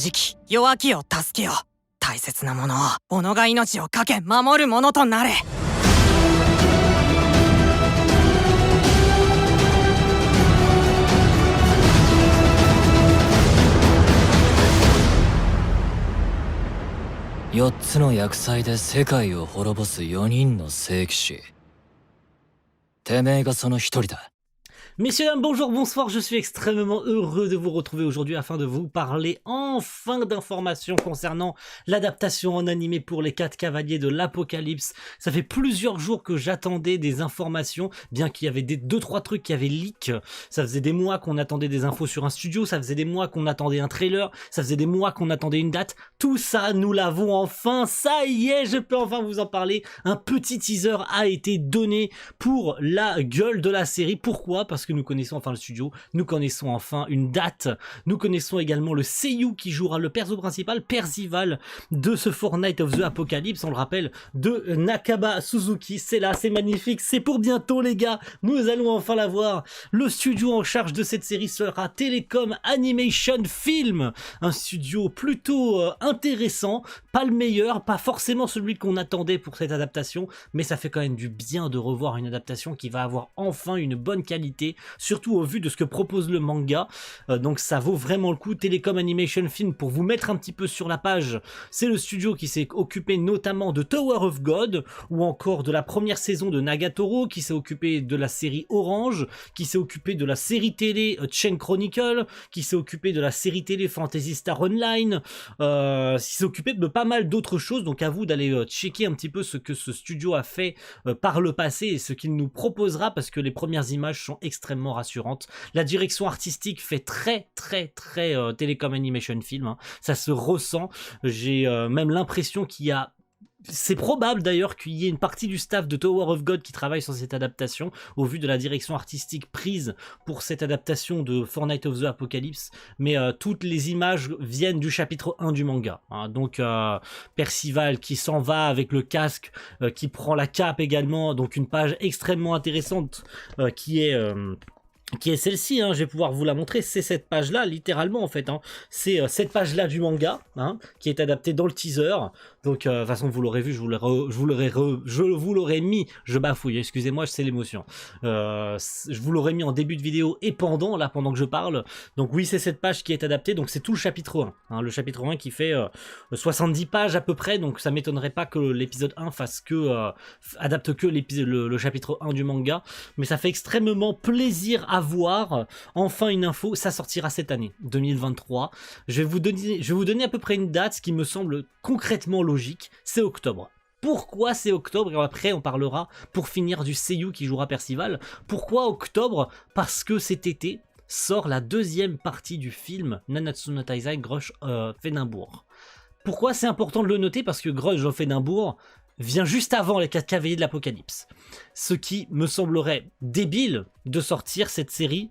じき弱きを助けよ。大切なものを己が命を懸け守るものとなれ。4つの厄災で世界を滅ぼす4人の聖騎士。てめえがその一人だ。Messieurs, dames, bonjour, bonsoir, je suis extrêmement heureux de vous retrouver aujourd'hui afin de vous parler enfin d'informations concernant l'adaptation en animé pour les 4 cavaliers de l'Apocalypse. Ça fait plusieurs jours que j'attendais des informations, bien qu'il y avait 2-3 trucs qui avaient leak. Ça faisait des mois qu'on attendait des infos sur un studio, ça faisait des mois qu'on attendait un trailer, ça faisait des mois qu'on attendait une date. Tout ça, nous l'avons enfin, ça y est, je peux enfin vous en parler. Un petit teaser a été donné pour la gueule de la série. Pourquoi ? Parce que nous connaissons enfin le studio, nous connaissons enfin une date, nous connaissons également le seiyuu qui jouera le perso principal, Percival, de ce Fortnite of the Apocalypse, on le rappelle, de Nakaba Suzuki. C'est là, c'est magnifique, c'est pour bientôt les gars, nous allons enfin la voir. Le studio en charge de cette série sera Telecom Animation Film, un studio plutôt intéressant, pas le meilleur, pas forcément celui qu'on attendait pour cette adaptation, mais ça fait quand même du bien de revoir une adaptation qui va avoir enfin une bonne qualité, surtout au vu de ce que propose le manga. Donc ça vaut vraiment le coup. Telecom Animation Film, pour vous mettre un petit peu sur la page, c'est le studio qui s'est occupé notamment de Tower of God, ou encore de la première saison de Nagatoro, qui s'est occupé de la série Orange, qui s'est occupé de la série télé Chain Chronicle, qui s'est occupé de la série télé Phantasy Star Online, qui s'est occupé de pas mal d'autres choses. Donc à vous d'aller checker un petit peu ce que ce studio a fait par le passé et ce qu'il nous proposera, parce que les premières images sont extrêmement rassurante. La direction artistique fait très Telecom Animation Film, hein. Ça se ressent. J'ai même l'impression qu'il y a... C'est probable d'ailleurs qu'il y ait une partie du staff de Tower of God qui travaille sur cette adaptation, au vu de la direction artistique prise pour cette adaptation de Fortnite of the Apocalypse, mais toutes les images viennent du chapitre 1 du manga, hein. Donc Percival qui s'en va avec le casque, qui prend la cape également, donc une page extrêmement intéressante qui est celle-ci, hein, je vais pouvoir vous la montrer, c'est cette page-là, littéralement en fait, hein. C'est cette page-là du manga, hein, qui est adaptée dans le teaser. Donc de toute façon vous l'aurez vu, je vous l'aurais mis, je bafouille, excusez-moi, c'est l'émotion. Je vous l'aurais mis en début de vidéo et pendant que je parle. Donc oui, c'est cette page qui est adaptée, donc c'est tout le chapitre 1, hein, le chapitre 1 qui fait 70 pages à peu près, donc ça m'étonnerait pas que l'épisode 1 adapte que le chapitre 1 du manga, mais ça fait extrêmement plaisir à voir. Enfin une info, ça sortira cette année 2023. Je vais vous donner à peu près une date, ce qui me semble concrètement logique, c'est octobre. Pourquoi c'est octobre? Et après on parlera pour finir du seiyuu qui jouera Percival. Pourquoi octobre? Parce que cet été sort la deuxième partie du film Nanatsu no Taizai Grudge of Edinburgh. Pourquoi c'est important de le noter? Parce que Grudge of Edinburgh vient juste avant les 4 cavaliers de l'Apocalypse. Ce qui me semblerait débile de sortir cette série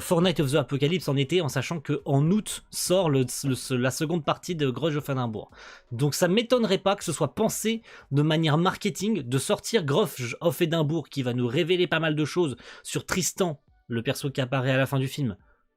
Fortnite of the Apocalypse en été, en sachant qu'en août sort la seconde partie de Grudge of Edinburgh. Donc ça m'étonnerait pas que ce soit pensé de manière marketing de sortir Grudge of Edinburgh, qui va nous révéler pas mal de choses sur Tristan, le perso qui apparaît à la fin du film,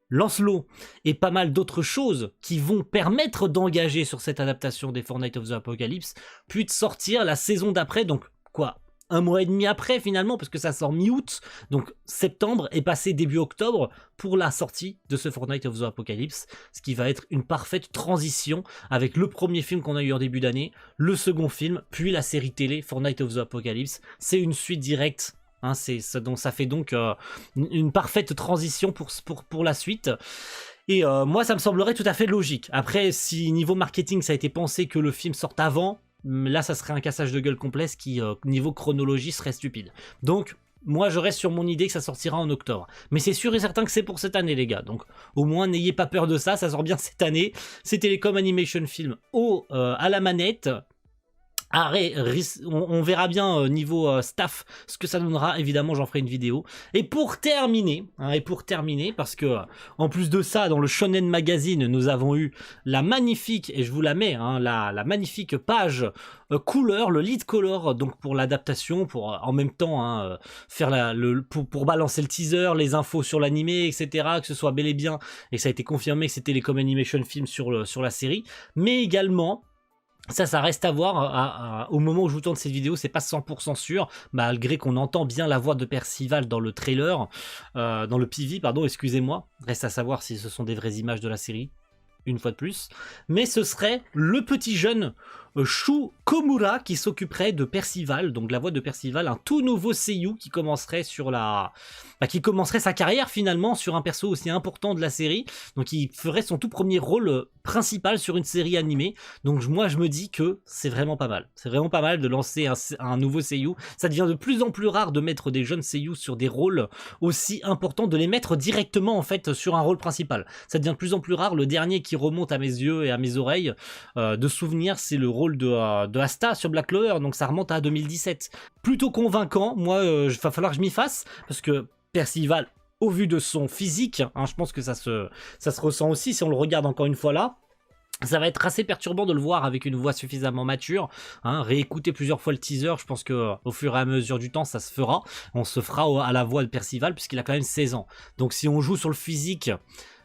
Lancelot et pas mal d'autres choses qui vont permettre d'engager sur cette adaptation des Fortnite of the Apocalypse, puis de sortir la saison d'après, donc quoi, un mois et demi après finalement, parce que ça sort mi-août, donc septembre est passé début octobre pour la sortie de ce Fortnite of the Apocalypse, ce qui va être une parfaite transition avec le premier film qu'on a eu en début d'année, le second film, puis la série télé Fortnite of the Apocalypse. C'est une suite directe, hein, ça fait donc une parfaite transition pour la suite. Et moi ça me semblerait tout à fait logique. Après, si niveau marketing ça a été pensé que le film sorte avant, là ça serait un cassage de gueule complet, ce qui niveau chronologie serait stupide. Donc moi je reste sur mon idée que ça sortira en octobre, mais c'est sûr et certain que c'est pour cette année les gars, donc au moins n'ayez pas peur de ça, ça sort bien cette année. C'est Telecom Animation Film à la manette. On verra bien niveau staff ce que ça donnera. Évidemment, j'en ferai une vidéo. Et pour terminer, parce que en plus de ça, dans le Shonen Magazine, nous avons eu la magnifique, et je vous la mets, la magnifique page couleur, le lead color, donc pour l'adaptation, pour en même temps faire pour balancer le teaser, les infos sur l'animé, etc. Que ce soit bel et bien, et ça a été confirmé que c'était les Comme Animation Film sur la série, mais également. Ça reste à voir. Au moment où je vous tourne cette vidéo, c'est pas 100% sûr, malgré qu'on entend bien la voix de Percival dans le trailer, dans le PV, pardon, excusez-moi. Reste à savoir si ce sont des vraies images de la série, une fois de plus. Mais ce serait le petit jeune Shu Komura qui s'occuperait de Percival, donc la voix de Percival, un tout nouveau seiyuu qui commencerait qui commencerait sa carrière finalement sur un perso aussi important de la série, donc il ferait son tout premier rôle principal sur une série animée. Donc moi je me dis que c'est vraiment pas mal. C'est vraiment pas mal de lancer un nouveau seiyuu. Ça devient de plus en plus rare de mettre des jeunes seiyuu sur des rôles aussi importants, de les mettre directement en fait sur un rôle principal. Ça devient de plus en plus rare. Le dernier qui remonte à mes yeux et à mes oreilles de souvenirs, c'est le rôle de Asta sur Black Clover, donc ça remonte à 2017. Plutôt convaincant, moi il va falloir que je m'y fasse, parce que Percival, au vu de son physique, je pense que ça se ressent aussi si on le regarde encore une fois là. Ça va être assez perturbant de le voir avec une voix suffisamment mature. Réécouter plusieurs fois le teaser, je pense que au fur et à mesure du temps, ça se fera. On se fera à la voix de Percival puisqu'il a quand même 16 ans. Donc si on joue sur le physique,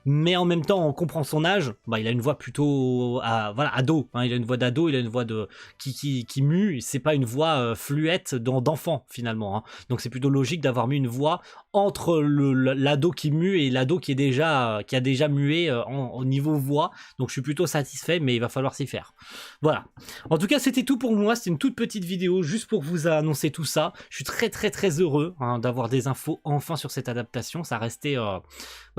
mais en même temps on comprend son âge, il a une voix plutôt ado, il a une voix d'ado, il a une voix qui mue, c'est pas une voix fluette d'enfant finalement, donc c'est plutôt logique d'avoir mis une voix entre l'ado qui mue et l'ado qui a déjà mué au niveau voix. Donc je suis plutôt satisfait, mais il va falloir s'y faire. Voilà, en tout cas c'était tout pour moi, c'était une toute petite vidéo juste pour vous annoncer tout ça. Je suis très très très heureux d'avoir des infos enfin sur cette adaptation. Ça restait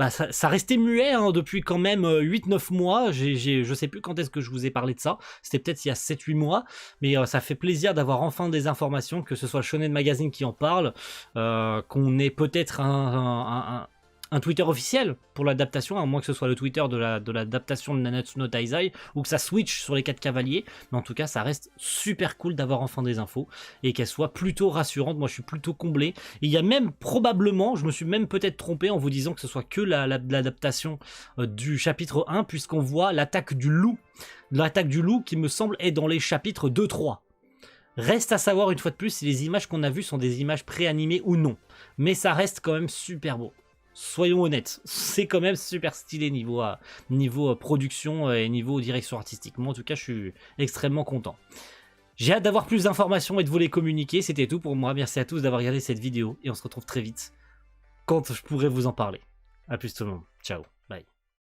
ça restait muet depuis quand même 8-9 mois, je sais plus quand est-ce que je vous ai parlé de ça, c'était peut-être il y a 7-8 mois, mais ça fait plaisir d'avoir enfin des informations, que ce soit le Shonen Magazine qui en parle, qu'on ait peut-être un Twitter officiel pour l'adaptation, à moins que ce soit le Twitter de l'adaptation de Nanatsu no Taizai, ou que ça switch sur les 4 cavaliers, mais en tout cas ça reste super cool d'avoir enfin des infos, et qu'elles soient plutôt rassurantes. Moi je suis plutôt comblé, et il y a même probablement, je me suis même peut-être trompé en vous disant que ce soit que l'adaptation du chapitre 1, puisqu'on voit l'attaque du loup qui me semble est dans les chapitres 2-3. Reste à savoir une fois de plus si les images qu'on a vues sont des images pré-animées ou non, mais ça reste quand même super beau. Soyons honnêtes, c'est quand même super stylé niveau production et niveau direction artistique. Moi en tout cas je suis extrêmement content. J'ai hâte d'avoir plus d'informations et de vous les communiquer. C'était tout pour moi, merci à tous d'avoir regardé cette vidéo et on se retrouve très vite quand je pourrai vous en parler. A plus tout le monde, ciao.